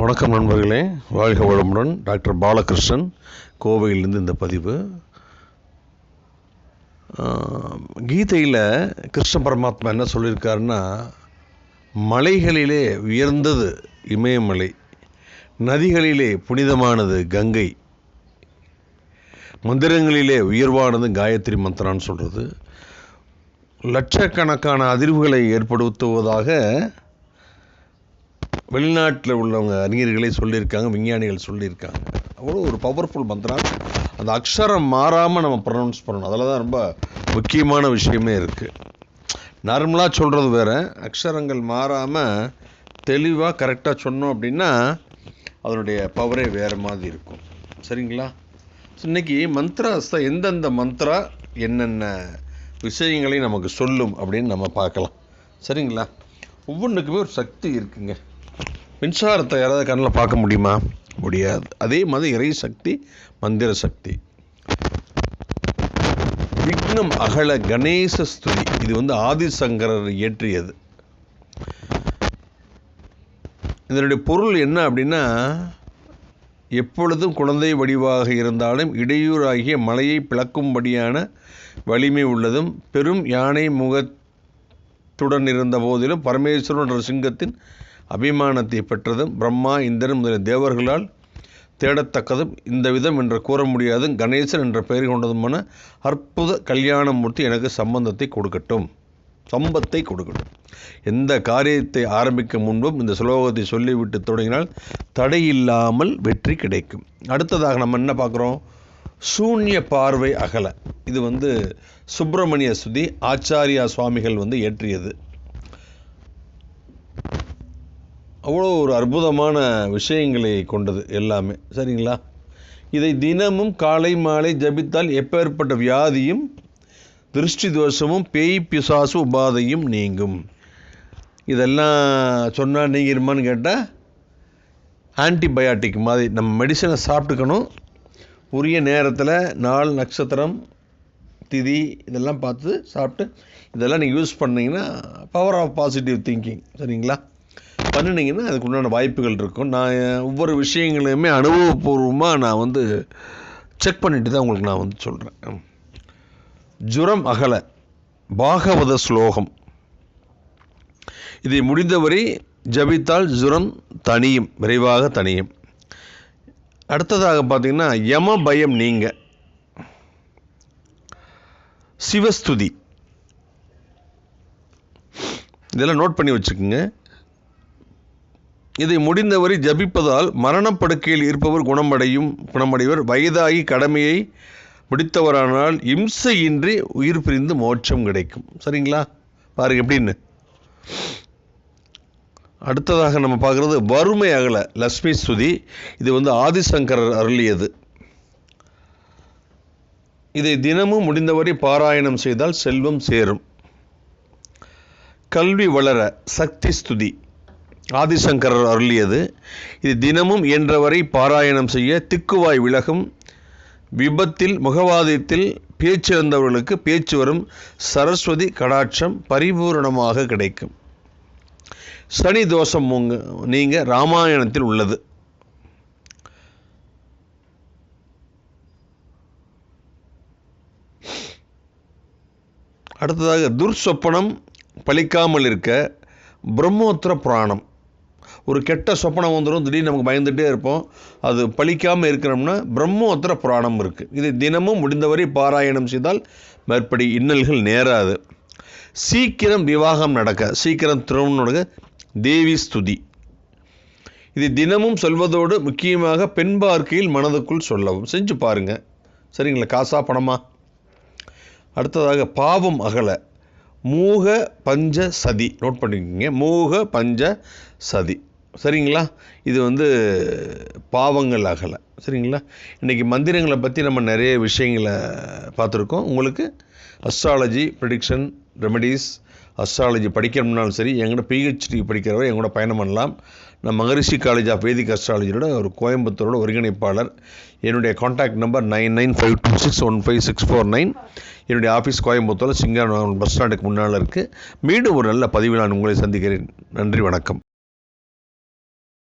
வணக்கம் நண்பர்களே, வாழ்க வளமுடன். டாக்டர் பாலகிருஷ்ணன், கோவையிலிருந்து இந்த பதிவு. கீதையில் கிருஷ்ண பரமாத்மா என்ன சொல்லியிருக்காருன்னா, மலைகளிலே உயர்ந்தது இமயமலை, நதிகளிலே புனிதமானது கங்கை, மந்திரங்களிலே உயர்வானது காயத்ரி மந்திரான்னு சொல்கிறது. லட்சக்கணக்கான அதிர்வுகளை ஏற்படுத்துவதாக வெளிநாட்டில் உள்ளவங்க அறிஞர்களே சொல்லியிருக்காங்க, விஞ்ஞானிகள் சொல்லியிருக்காங்க. அவ்வளோ ஒரு பவர்ஃபுல் மந்திரா. அந்த அக்ஷரம் மாறாமல் நம்ம ப்ரொனவுன்ஸ் பண்ணணும். அதில் தான் ரொம்ப முக்கியமான விஷயமே இருக்குது. நார்மலாக சொல்கிறது வேறு, அக்ஷரங்கள் மாறாமல் தெளிவாக கரெக்டாக சொன்னோம் அப்படின்னா அதனுடைய பவரே வேறு மாதிரி இருக்கும். சரிங்களா? இன்றைக்கி மந்த்ராஸ் எந்தெந்த மந்த்ரா என்னென்ன விஷயங்களை நமக்கு சொல்லும் அப்படின்னு நம்ம பார்க்கலாம். சரிங்களா? ஒவ்வொன்றுக்குமே ஒரு சக்தி இருக்குங்க. மின்சாரத்தை யாராவது கண்ணில் பார்க்க முடியுமா? முடியாது. அதே மாதிரி இறை சக்தி, மந்திர சக்தி. விக்னம் அகல கணேச ஸ்துதி, இது ஆதிசங்கரர் இயற்றியது. இதனுடைய பொருள் என்ன அப்படின்னா, எப்பொழுதும் குழந்தை வடிவாக இருந்தாலும் இடையூறாகிய மலையை பிளக்கும்படியான வலிமை உள்ளதும், பெரும் யானை முகத்துடன் இருந்த போதிலும் பரமேஸ்வரன் என்ற சிங்கத்தின் அபிமானத்தை பெற்றதும், பிரம்மா இந்திரன் முதலிய தேவர்களால் தேடத்தக்கதும், இந்த விதம் என்று கூற முடியாதும், கணேசன் என்ற பெயர் கொண்டதுமான அற்புத கல்யாணமூர்த்தி எனக்கு சம்பத்தை கொடுக்கட்டும். எந்த காரியத்தை ஆரம்பிக்க முன்பும் இந்த சுலோகத்தை சொல்லிவிட்டு தொடங்கினால் தடையில்லாமல் வெற்றி கிடைக்கும். அடுத்ததாக நம்ம என்ன பார்க்குறோம்? சூன்ய பார்வை அகல. இது சுப்பிரமணிய ஸ்துதி, ஆச்சாரியா சுவாமிகள் இயற்றியது. அவ்வளோ ஒரு அற்புதமான விஷயங்களை கொண்டது எல்லாமே. சரிங்களா? இதை தினமும் காலை மாலை ஜபித்தால் எப்பேற்பட்ட வியாதியும் திருஷ்டி தோஷமும் பேய் பிசாசு உபாதையும் நீங்கும். இதெல்லாம் சொன்னால் நீங்கிருமான்னு கேட்டால் ஆன்டிபயாட்டிக் மாதிரி நம்ம மெடிசனை சாப்பிட்டுக்கணும். உரிய நேரத்தில் நாள், நட்சத்திரம், திதி இதெல்லாம் பார்த்து சாப்பிட்டு இதெல்லாம் நீங்கள் யூஸ் பண்ணிங்கன்னா பவர் ஆஃப் பாசிட்டிவ் திங்கிங் சரிங்களா பண்ணினீங்கன்னா அதுக்கு உண்டான வாய்ப்புகள் இருக்கும். நான் ஒவ்வொரு விஷயங்களையுமே அனுபவபூர்வமாக நான் செக் பண்ணிட்டு தான் உங்களுக்கு நான் சொல்கிறேன். ஜுரம் அகல பாகவத ஸ்லோகம். இதை முடிந்தவரை ஜபித்தால் ஜுரம் தனியும், விரைவாக தனியும். அடுத்ததாக பார்த்தீங்கன்னா யம பயம் நீங்க. சிவஸ்துதி, இதெல்லாம் நோட் பண்ணி வச்சுக்கோங்க. இதை முடிந்தவரை ஜபிப்பதால் மரணப்படுக்கையில் இருப்பவர் குணமடைவர். வயதாகி கடமையை முடித்தவரானால் இம்சையின்றி உயிர் பிரிந்து மோட்சம் கிடைக்கும். சரிங்களா? பாருங்க எப்படின்னு. அடுத்ததாக நம்ம பார்க்குறது வறுமை அகல லக்ஷ்மி ஸ்துதி. இது ஆதிசங்கரர் அருளியது. இதை தினமும் முடிந்தவரை பாராயணம் செய்தால் செல்வம் சேரும். கல்வி வளர சக்தி ஸ்துதி, ஆதிசங்கரர் அருளியது. இது தினமும் இயன்றவரை பாராயணம் செய்ய திக்குவாய் விலகும். விபத்தில் முகவாதத்தில் பேச்சிறந்தவர்களுக்கு பேச்சு வரும். சரஸ்வதி கடாட்சம் பரிபூரணமாக கிடைக்கும். சனி தோஷம் நீங்க ராமாயணத்தில் உள்ளது. அடுத்ததாக துர்சொப்பனம் பலிக்காமல் இருக்க பிரம்மோத்திர புராணம். ஒரு கெட்ட சொப்பனம் வந்துடும், திடீர்னு நமக்கு பயந்துகிட்டே இருப்போம். அது பலிக்காமல் இருக்கிறோம்னா பிரம்மோத்திர புராணம் இருக்குது. இது தினமும் முடிந்தவரை பாராயணம் செய்தால் மேற்படி இன்னல்கள் நேராது. சீக்கிரம் விவாகம் நடக்க, சீக்கிரம் திருமணம் நடக்க தேவி ஸ்துதி. இது தினமும் சொல்வதோடு முக்கியமாக பெண் பார்க்கையில் மனதுக்குள் சொல்லவும். செஞ்சு பாருங்கள். சரிங்களா? காசா பணமா? அடுத்ததாக பாவம் அகல மூக பஞ்ச சதி. நோட் பண்ணிக்கோங்க, மூக பஞ்ச சதி. சரிங்களா? இது பாவங்கள் அகல. சரிங்களா? இன்றைக்கி மந்திரங்களை பற்றி நம்ம நிறைய விஷயங்களை பார்த்துருக்கோம். உங்களுக்கு அஸ்ட்ராலஜி ப்ரெடிக்ஷன் ரெமெடிஸ், அஸ்ட்ராலஜி படிக்கணும்னாலும் சரி, எங்கூட பிஹெச்டி படிக்கிறவரை எங்கூட பயணம் பண்ணலாம். நான் மகரிஷி காலேஜ் ஆஃப் வேதிக் அஸ்ட்ராலஜியோட ஒரு கோயம்புத்தூரோட ஒருங்கிணைப்பாளர். என்னுடைய காண்டாக்ட் நம்பர் 9952615649. என்னுடைய ஆஃபீஸ் கோயம்புத்தூரில் சிங்காரம் பஸ் ஸ்டாண்டுக்கு முன்னால் இருக்குது. மீண்டும் ஒரு நல்ல பதிவில் நான் உங்களை சந்திக்கிறேன். நன்றி, வணக்கம்.